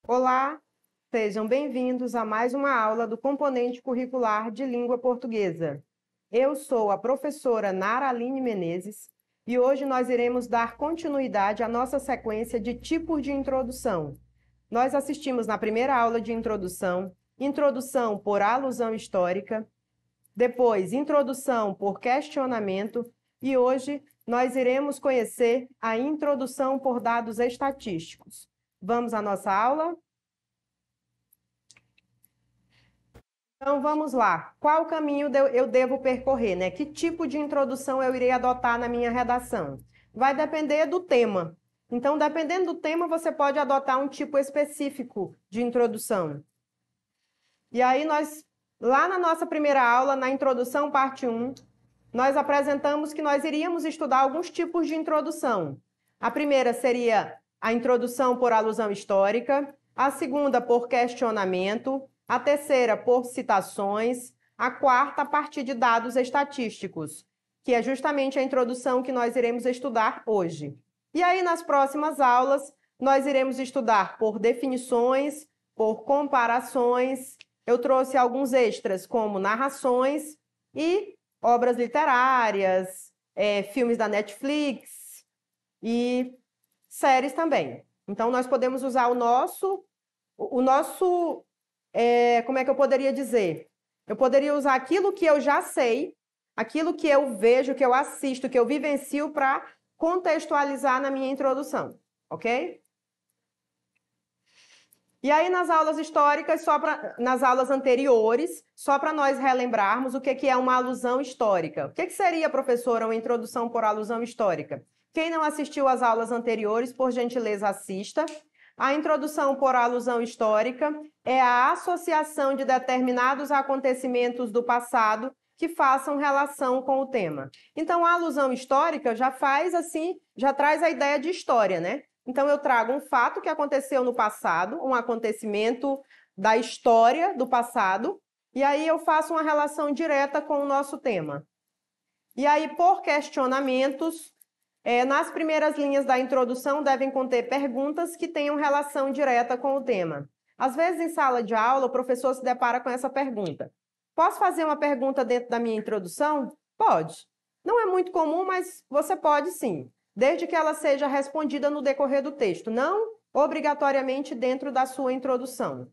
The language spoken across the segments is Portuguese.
Olá, sejam bem-vindos a mais uma aula do componente curricular de língua portuguesa. Eu sou a professora Nara Aline Menezes e hoje nós iremos dar continuidade à nossa sequência de tipos de introdução. Nós assistimos na primeira aula de introdução, introdução por alusão histórica, depois introdução por questionamento e hoje nós iremos conhecer a introdução por dados estatísticos. Vamos à nossa aula? Então, vamos lá. Qual caminho eu devo percorrer, né? Que tipo de introdução eu irei adotar na minha redação? Vai depender do tema. Então, dependendo do tema, você pode adotar um tipo específico de introdução. E aí, lá na nossa primeira aula, na introdução, parte 1, nós apresentamos que nós iríamos estudar alguns tipos de introdução. A primeira seria a introdução por alusão histórica, a segunda por questionamento, a terceira por citações, a quarta a partir de dados estatísticos, que é justamente a introdução que nós iremos estudar hoje. E aí, nas próximas aulas, nós iremos estudar por definições, por comparações. Eu trouxe alguns extras, como narrações e obras literárias, filmes da Netflix e séries também. Então, nós podemos usar como é que eu poderia dizer? Eu poderia usar aquilo que eu já sei, aquilo que eu vejo, que eu assisto, que eu vivencio para contextualizar na minha introdução, ok? E aí, nas aulas históricas, nas aulas anteriores, só para nós relembrarmos o que é uma alusão histórica. O que seria, professora, uma introdução por alusão histórica? Quem não assistiu às aulas anteriores, por gentileza, assista. A introdução por alusão histórica é a associação de determinados acontecimentos do passado que façam relação com o tema. Então, a alusão histórica já traz a ideia de história, né? Então, eu trago um fato que aconteceu no passado, um acontecimento da história do passado, e aí eu faço uma relação direta com o nosso tema. E aí, por questionamentos, nas primeiras linhas da introdução devem conter perguntas que tenham relação direta com o tema. Às vezes, em sala de aula, o professor se depara com essa pergunta. Posso fazer uma pergunta dentro da minha introdução? Pode. Não é muito comum, mas você pode sim, desde que ela seja respondida no decorrer do texto, não obrigatoriamente dentro da sua introdução.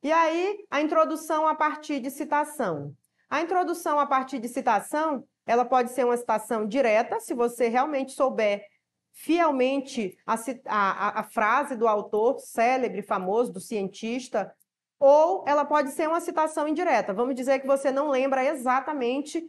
E aí, a introdução a partir de citação. A introdução a partir de citação, ela pode ser uma citação direta, se você realmente souber fielmente a frase do autor célebre, famoso, do cientista, ou ela pode ser uma citação indireta. Vamos dizer que você não lembra exatamente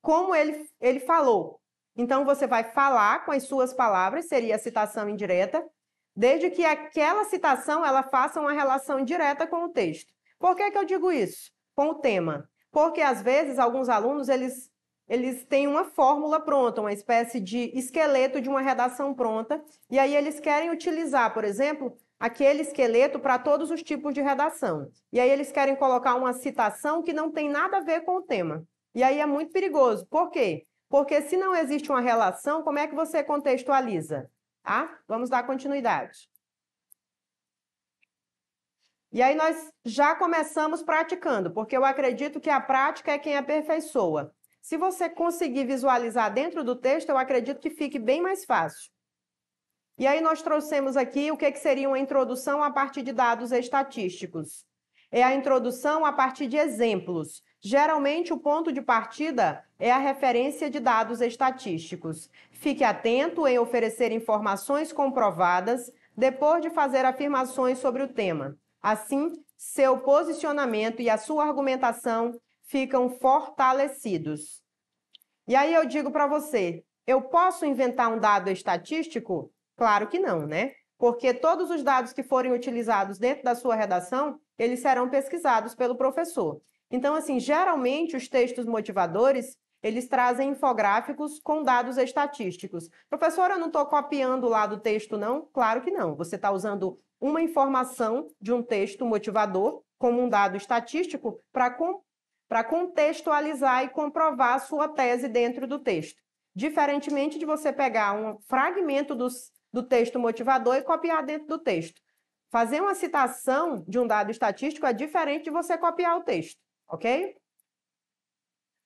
como ele falou. Então, você vai falar com as suas palavras, seria a citação indireta, desde que aquela citação ela faça uma relação direta com o texto. Por que eu digo isso? Com o tema. Porque, às vezes, alguns alunos, eles têm uma fórmula pronta, uma espécie de esqueleto de uma redação pronta, e aí eles querem utilizar, por exemplo, aquele esqueleto para todos os tipos de redação. E aí eles querem colocar uma citação que não tem nada a ver com o tema. E aí é muito perigoso. Por quê? Porque se não existe uma relação, como é que você contextualiza? Tá? Vamos dar continuidade. E aí nós já começamos praticando, porque eu acredito que a prática é quem aperfeiçoa. Se você conseguir visualizar dentro do texto, eu acredito que fique bem mais fácil. E aí nós trouxemos aqui o que seria uma introdução a partir de dados estatísticos. É a introdução a partir de exemplos. Geralmente, o ponto de partida é a referência de dados estatísticos. Fique atento em oferecer informações comprovadas depois de fazer afirmações sobre o tema. Assim, seu posicionamento e a sua argumentação ficam fortalecidos. E aí eu digo para você, eu posso inventar um dado estatístico? Claro que não, né? Porque todos os dados que forem utilizados dentro da sua redação, eles serão pesquisados pelo professor. Então, assim, geralmente os textos motivadores, eles trazem infográficos com dados estatísticos. Professora, eu não estou copiando lá do texto, não? Claro que não. Você está usando uma informação de um texto motivador como um dado estatístico para contextualizar e comprovar a sua tese dentro do texto. Diferentemente de você pegar um fragmento do texto motivador e copiar dentro do texto. Fazer uma citação de um dado estatístico é diferente de você copiar o texto, ok?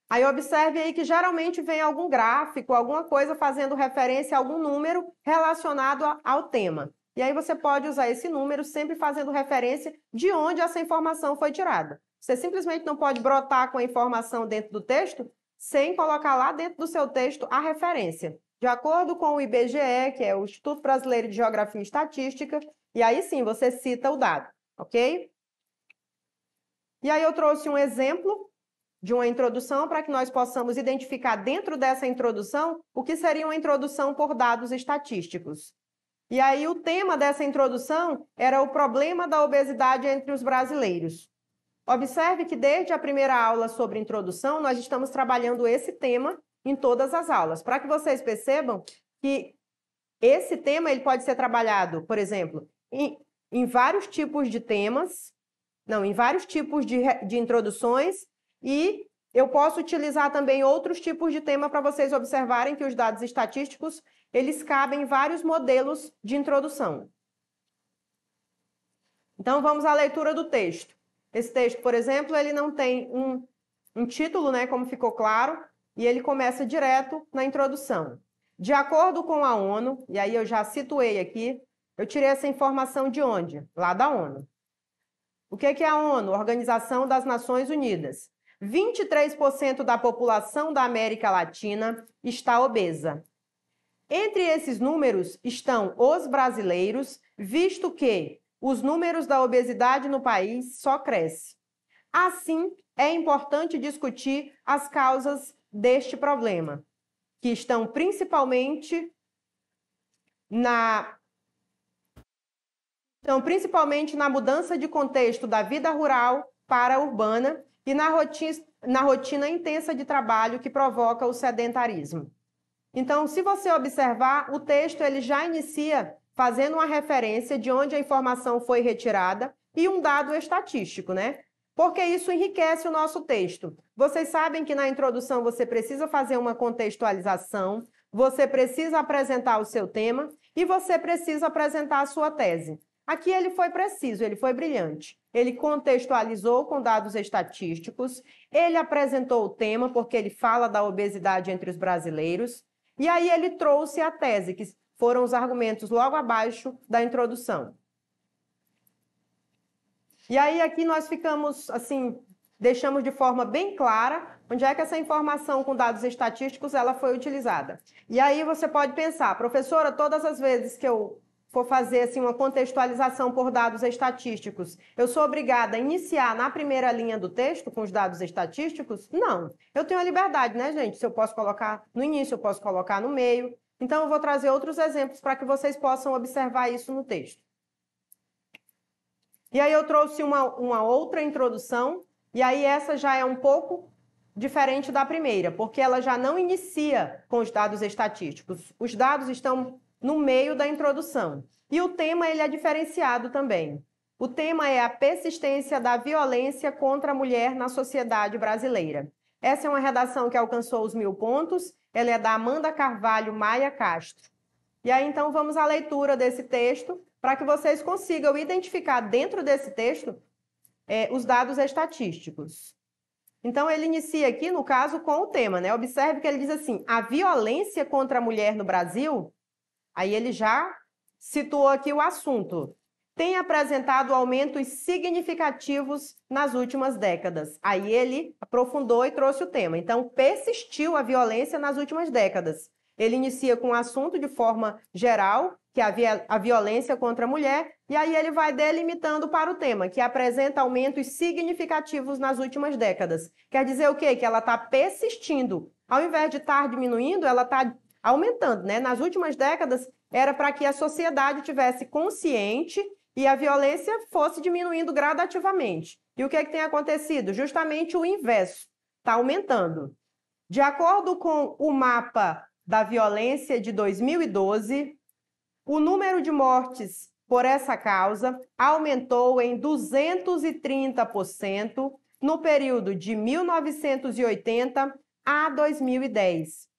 Aí observe aí que geralmente vem algum gráfico, alguma coisa fazendo referência a algum número relacionado ao tema. E aí você pode usar esse número sempre fazendo referência de onde essa informação foi tirada. Você simplesmente não pode brotar com a informação dentro do texto sem colocar lá dentro do seu texto a referência. De acordo com o IBGE, que é o Instituto Brasileiro de Geografia e Estatística, e aí sim você cita o dado, ok? E aí eu trouxe um exemplo de uma introdução para que nós possamos identificar dentro dessa introdução o que seria uma introdução por dados estatísticos. E aí o tema dessa introdução era o problema da obesidade entre os brasileiros. Observe que desde a primeira aula sobre introdução, nós estamos trabalhando esse tema em todas as aulas, para que vocês percebam que esse tema ele pode ser trabalhado, por exemplo, em vários tipos de temas, em vários tipos de introduções, e eu posso utilizar também outros tipos de tema para vocês observarem que os dados estatísticos, eles cabem em vários modelos de introdução. Então, vamos à leitura do texto. Esse texto, por exemplo, ele não tem um título, né, como ficou claro, e ele começa direto na introdução. De acordo com a ONU, e aí eu já situei aqui, eu tirei essa informação de onde? Lá da ONU. O que é a ONU? Organização das Nações Unidas. 23% da população da América Latina está obesa. Entre esses números estão os brasileiros, visto que os números da obesidade no país só crescem. Assim, é importante discutir as causas deste problema, que estão principalmente na mudança de contexto da vida rural para a urbana e na rotina intensa de trabalho que provoca o sedentarismo. Então, se você observar, o texto ele já inicia fazendo uma referência de onde a informação foi retirada e um dado estatístico, né? Porque isso enriquece o nosso texto. Vocês sabem que na introdução você precisa fazer uma contextualização, você precisa apresentar o seu tema e você precisa apresentar a sua tese. Aqui ele foi preciso, ele foi brilhante. Ele contextualizou com dados estatísticos, ele apresentou o tema, porque ele fala da obesidade entre os brasileiros, e aí ele trouxe a tese, que foram os argumentos logo abaixo da introdução. E aí aqui nós ficamos, assim, deixamos de forma bem clara onde é que essa informação com dados estatísticos ela foi utilizada. E aí você pode pensar, professora, todas as vezes que eu for fazer assim, uma contextualização por dados estatísticos, eu sou obrigada a iniciar na primeira linha do texto com os dados estatísticos? Não. Eu tenho a liberdade, né, gente? Se eu posso colocar no início, eu posso colocar no meio. Então, eu vou trazer outros exemplos para que vocês possam observar isso no texto. E aí eu trouxe uma outra introdução, e aí essa já é um pouco diferente da primeira, porque ela já não inicia com os dados estatísticos. Os dados estão no meio da introdução. E o tema ele é diferenciado também. O tema é a persistência da violência contra a mulher na sociedade brasileira. Essa é uma redação que alcançou os 1000 pontos, ela é da Amanda Carvalho Maia Castro. E aí, então, vamos à leitura desse texto, para que vocês consigam identificar dentro desse texto os dados estatísticos. Então, ele inicia aqui, no caso, com o tema, né? Observe que ele diz assim, a violência contra a mulher no Brasil, aí ele já situou aqui o assunto, tem apresentado aumentos significativos nas últimas décadas. Aí ele aprofundou e trouxe o tema. Então, persistiu a violência nas últimas décadas. Ele inicia com o assunto de forma geral, que é a violência contra a mulher, e aí ele vai delimitando para o tema, que apresenta aumentos significativos nas últimas décadas. Quer dizer o quê? Que ela está persistindo. Ao invés de estar diminuindo, ela está aumentando, né? Nas últimas décadas, era para que a sociedade tivesse consciente e a violência fosse diminuindo gradativamente. E o que é que tem acontecido? Justamente o inverso. Está aumentando. De acordo com o mapa da violência de 2012, o número de mortes por essa causa aumentou em 230% no período de 1980 a 2010.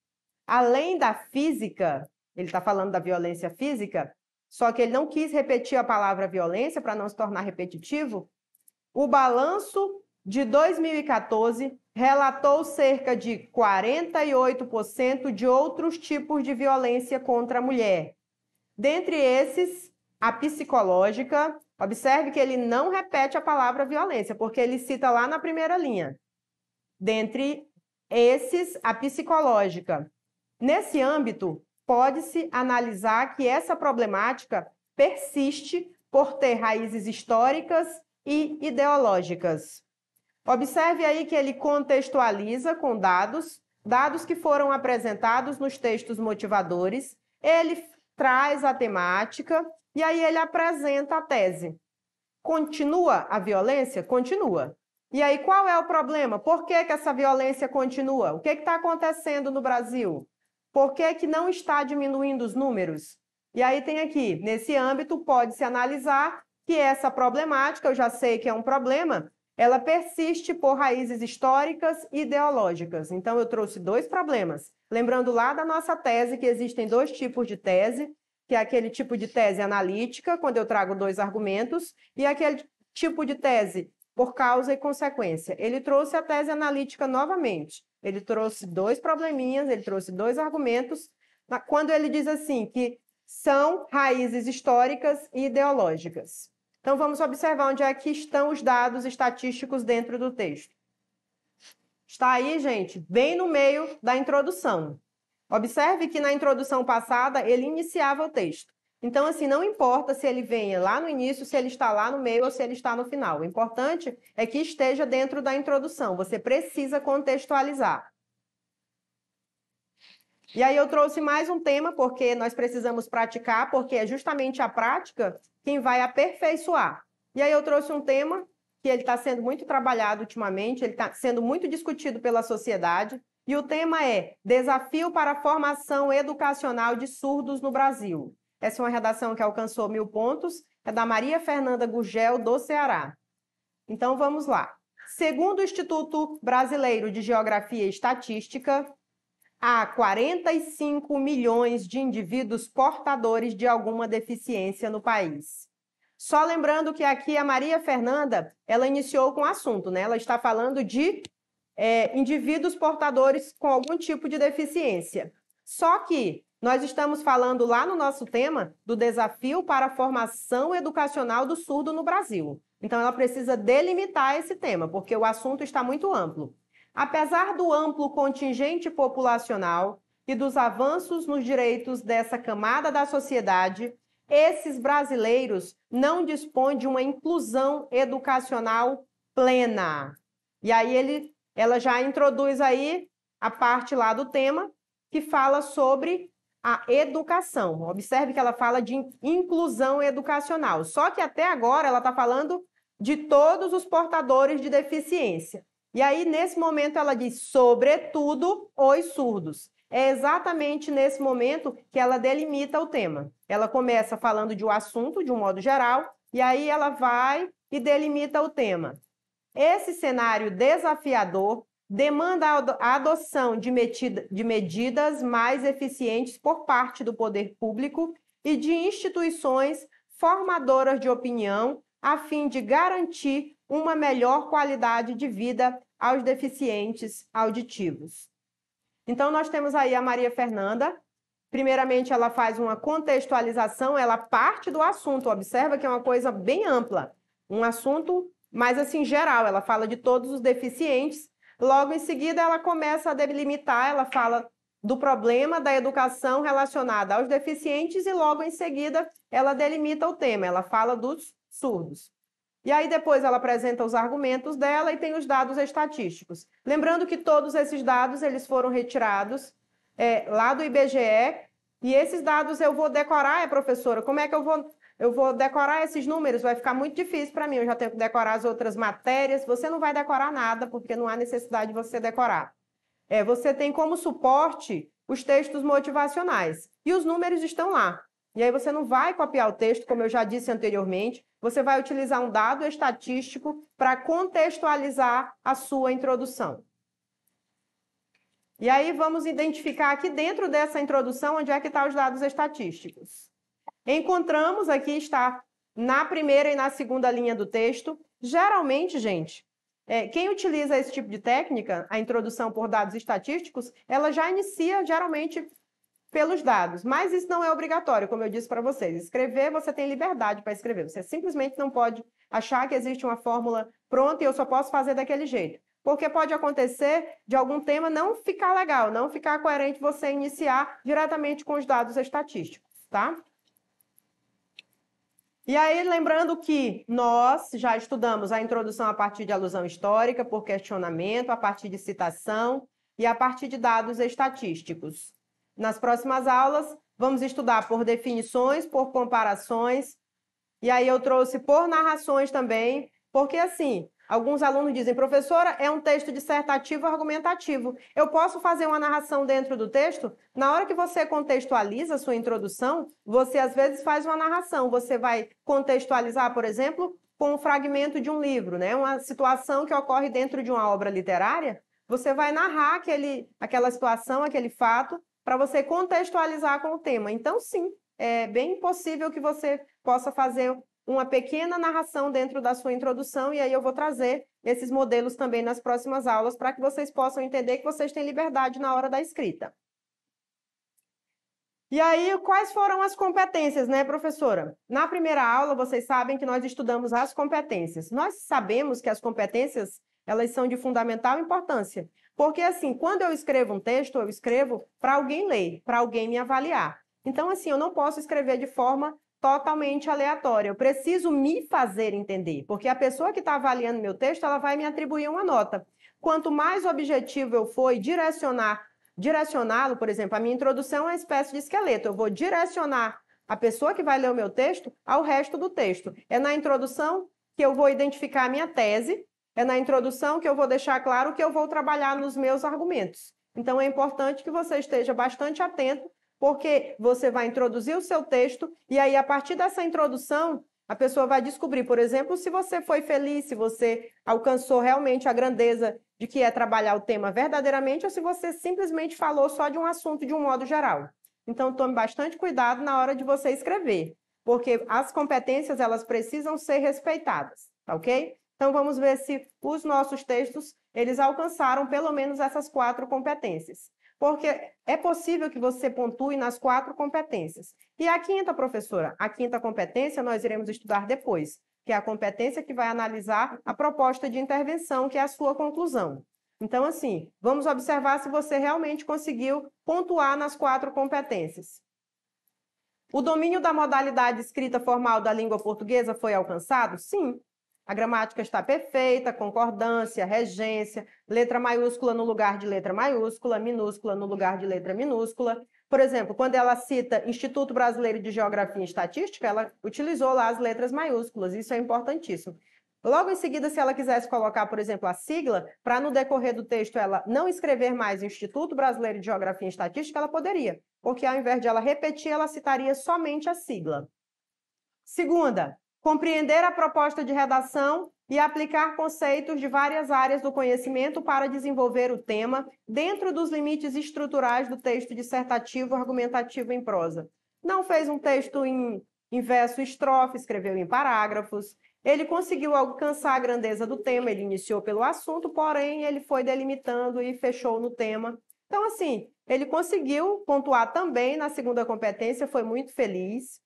Além da física, ele está falando da violência física, só que ele não quis repetir a palavra violência para não se tornar repetitivo. O balanço de 2014 relatou cerca de 48% de outros tipos de violência contra a mulher. Dentre esses, a psicológica. Observe que ele não repete a palavra violência, porque ele cita lá na primeira linha. Dentre esses, a psicológica. Nesse âmbito, pode-se analisar que essa problemática persiste por ter raízes históricas e ideológicas. Observe aí que ele contextualiza com dados que foram apresentados nos textos motivadores, ele traz a temática e aí ele apresenta a tese. Continua a violência? Continua. E aí qual é o problema? Por que essa violência continua? O que está acontecendo no Brasil? Por que não está diminuindo os números? E aí tem aqui, nesse âmbito, pode-se analisar que essa problemática, eu já sei que é um problema, ela persiste por raízes históricas e ideológicas. Então, eu trouxe dois problemas. Lembrando lá da nossa tese que existem dois tipos de tese, que é aquele tipo de tese analítica, quando eu trago dois argumentos, e aquele tipo de tese por causa e consequência. Ele trouxe a tese analítica novamente. Ele trouxe dois probleminhas, ele trouxe dois argumentos, quando ele diz assim, que são raízes históricas e ideológicas. Então, vamos observar onde é que estão os dados estatísticos dentro do texto. Está aí, gente, bem no meio da introdução. Observe que na introdução passada, ele iniciava o texto. Então, assim, não importa se ele venha lá no início, se ele está lá no meio ou se ele está no final. O importante é que esteja dentro da introdução. Você precisa contextualizar. E aí eu trouxe mais um tema, porque nós precisamos praticar, porque é justamente a prática quem vai aperfeiçoar. E aí eu trouxe um tema que ele está sendo muito trabalhado ultimamente, ele está sendo muito discutido pela sociedade, e o tema é Desafio para a Formação Educacional de Surdos no Brasil. Essa é uma redação que alcançou 1000 pontos, é da Maria Fernanda Gurgel, do Ceará. Então, vamos lá. Segundo o Instituto Brasileiro de Geografia e Estatística, há 45 milhões de indivíduos portadores de alguma deficiência no país. Só lembrando que aqui a Maria Fernanda, ela iniciou com o assunto, né? Ela está falando de indivíduos portadores com algum tipo de deficiência. Só que nós estamos falando lá no nosso tema do desafio para a formação educacional do surdo no Brasil. Então, ela precisa delimitar esse tema, porque o assunto está muito amplo. Apesar do amplo contingente populacional e dos avanços nos direitos dessa camada da sociedade, esses brasileiros não dispõem de uma inclusão educacional plena. E aí ela já introduz aí a parte lá do tema que fala sobre a educação. Observe que ela fala de inclusão educacional. Só que até agora ela está falando de todos os portadores de deficiência. E aí, nesse momento, ela diz, sobretudo, os surdos. É exatamente nesse momento que ela delimita o tema. Ela começa falando de um assunto, de um modo geral, e aí ela vai e delimita o tema. Esse cenário desafiador demanda a adoção de medidas mais eficientes por parte do poder público e de instituições formadoras de opinião, a fim de garantir uma melhor qualidade de vida aos deficientes auditivos. Então, nós temos aí a Maria Fernanda. Primeiramente, ela faz uma contextualização, ela parte do assunto, observa que é uma coisa bem ampla, um assunto mais assim geral, ela fala de todos os deficientes. Logo em seguida, ela começa a delimitar, ela fala do problema da educação relacionada aos deficientes e logo em seguida ela delimita o tema, ela fala dos surdos. E aí depois ela apresenta os argumentos dela e tem os dados estatísticos. Lembrando que todos esses dados eles foram retirados lá do IBGE e esses dados eu vou decorar, professora, como é que eu vou decorar esses números? Vai ficar muito difícil para mim, eu já tenho que decorar as outras matérias. Você não vai decorar nada porque não há necessidade de você decorar. você tem como suporte os textos motivacionais. E os números estão lá. E aí você não vai copiar o texto, como eu já disse anteriormente, você vai utilizar um dado estatístico para contextualizar a sua introdução. E aí vamos identificar aqui dentro dessa introdução onde é que estão os dados estatísticos. Encontramos, aqui está na primeira e na segunda linha do texto. Geralmente, gente, quem utiliza esse tipo de técnica, a introdução por dados estatísticos, ela já inicia geralmente pelos dados, mas isso não é obrigatório, como eu disse para vocês. Escrever, você tem liberdade para escrever. Você simplesmente não pode achar que existe uma fórmula pronta e eu só posso fazer daquele jeito. Porque pode acontecer de algum tema não ficar legal, não ficar coerente você iniciar diretamente com os dados estatísticos, tá? E aí, lembrando que nós já estudamos a introdução a partir de alusão histórica, por questionamento, a partir de citação e a partir de dados estatísticos. Nas próximas aulas, vamos estudar por definições, por comparações, e aí eu trouxe por narrações também, porque assim, alguns alunos dizem, professora, é um texto dissertativo argumentativo. Eu posso fazer uma narração dentro do texto? Na hora que você contextualiza a sua introdução, você às vezes faz uma narração. Você vai contextualizar, por exemplo, com um fragmento de um livro, né? Uma situação que ocorre dentro de uma obra literária. Você vai narrar aquela situação, aquele fato, para você contextualizar com o tema. Então, sim, é bem possível que você possa fazer uma pequena narração dentro da sua introdução, e aí eu vou trazer esses modelos também nas próximas aulas para que vocês possam entender que vocês têm liberdade na hora da escrita. E aí, quais foram as competências, né, professora? Na primeira aula, vocês sabem que nós estudamos as competências. Nós sabemos que as competências, elas são de fundamental importância, porque, assim, quando eu escrevo um texto, eu escrevo para alguém ler, para alguém me avaliar. Então, assim, eu não posso escrever de forma totalmente aleatória. Eu preciso me fazer entender, porque a pessoa que está avaliando meu texto, ela vai me atribuir uma nota. Quanto mais objetivo eu for e direcioná-lo, por exemplo, a minha introdução é uma espécie de esqueleto. Eu vou direcionar a pessoa que vai ler o meu texto ao resto do texto. É na introdução que eu vou identificar a minha tese, é na introdução que eu vou deixar claro que eu vou trabalhar nos meus argumentos. Então, é importante que você esteja bastante atento, porque você vai introduzir o seu texto e aí, a partir dessa introdução, a pessoa vai descobrir, por exemplo, se você foi feliz, se você alcançou realmente a grandeza de que é trabalhar o tema verdadeiramente ou se você simplesmente falou só de um assunto de um modo geral. Então, tome bastante cuidado na hora de você escrever, porque as competências, elas precisam ser respeitadas, tá ok? Então, vamos ver se os nossos textos, eles alcançaram pelo menos essas 4 competências. Porque é possível que você pontue nas 4 competências. E a quinta, professora? A quinta competência nós iremos estudar depois, que é a competência que vai analisar a proposta de intervenção, que é a sua conclusão. Então, assim, vamos observar se você realmente conseguiu pontuar nas 4 competências. O domínio da modalidade escrita formal da língua portuguesa foi alcançado? Sim. A gramática está perfeita, concordância, regência, letra maiúscula no lugar de letra maiúscula, minúscula no lugar de letra minúscula. Por exemplo, quando ela cita Instituto Brasileiro de Geografia e Estatística, ela utilizou lá as letras maiúsculas, isso é importantíssimo. Logo em seguida, se ela quisesse colocar, por exemplo, a sigla, para no decorrer do texto ela não escrever mais Instituto Brasileiro de Geografia e Estatística, ela poderia, porque ao invés de ela repetir, ela citaria somente a sigla. Segunda, compreender a proposta de redação e aplicar conceitos de várias áreas do conhecimento para desenvolver o tema dentro dos limites estruturais do texto dissertativo argumentativo em prosa. Não fez um texto em verso estrofe, escreveu em parágrafos. Ele conseguiu alcançar a grandeza do tema, ele iniciou pelo assunto, porém ele foi delimitando e fechou no tema. Então, assim, ele conseguiu pontuar também na segunda competência, foi muito feliz.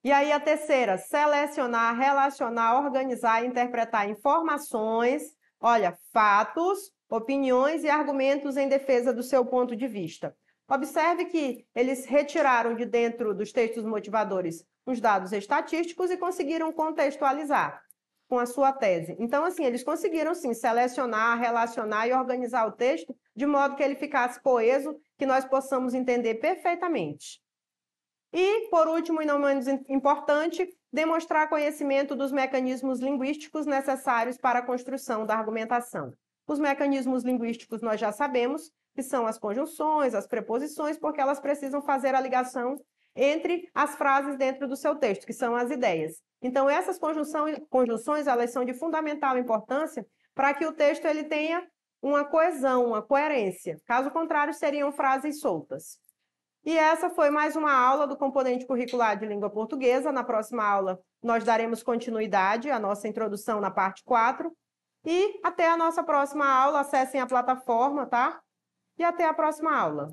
E aí a terceira, selecionar, relacionar, organizar e interpretar informações, olha, fatos, opiniões e argumentos em defesa do seu ponto de vista. Observe que eles retiraram de dentro dos textos motivadores os dados estatísticos e conseguiram contextualizar com a sua tese. Então, assim, eles conseguiram, sim, selecionar, relacionar e organizar o texto de modo que ele ficasse coeso, que nós possamos entender perfeitamente. E, por último, e não menos importante, demonstrar conhecimento dos mecanismos linguísticos necessários para a construção da argumentação. Os mecanismos linguísticos nós já sabemos, que são as conjunções, as preposições, porque elas precisam fazer a ligação entre as frases dentro do seu texto, que são as ideias. Então, essas conjunções, elas são de fundamental importância para que o texto ele tenha uma coesão, uma coerência. Caso contrário, seriam frases soltas. E essa foi mais uma aula do componente curricular de língua portuguesa. Na próxima aula, nós daremos continuidade à nossa introdução na parte 4. E até a nossa próxima aula. Acessem a plataforma, tá? E até a próxima aula.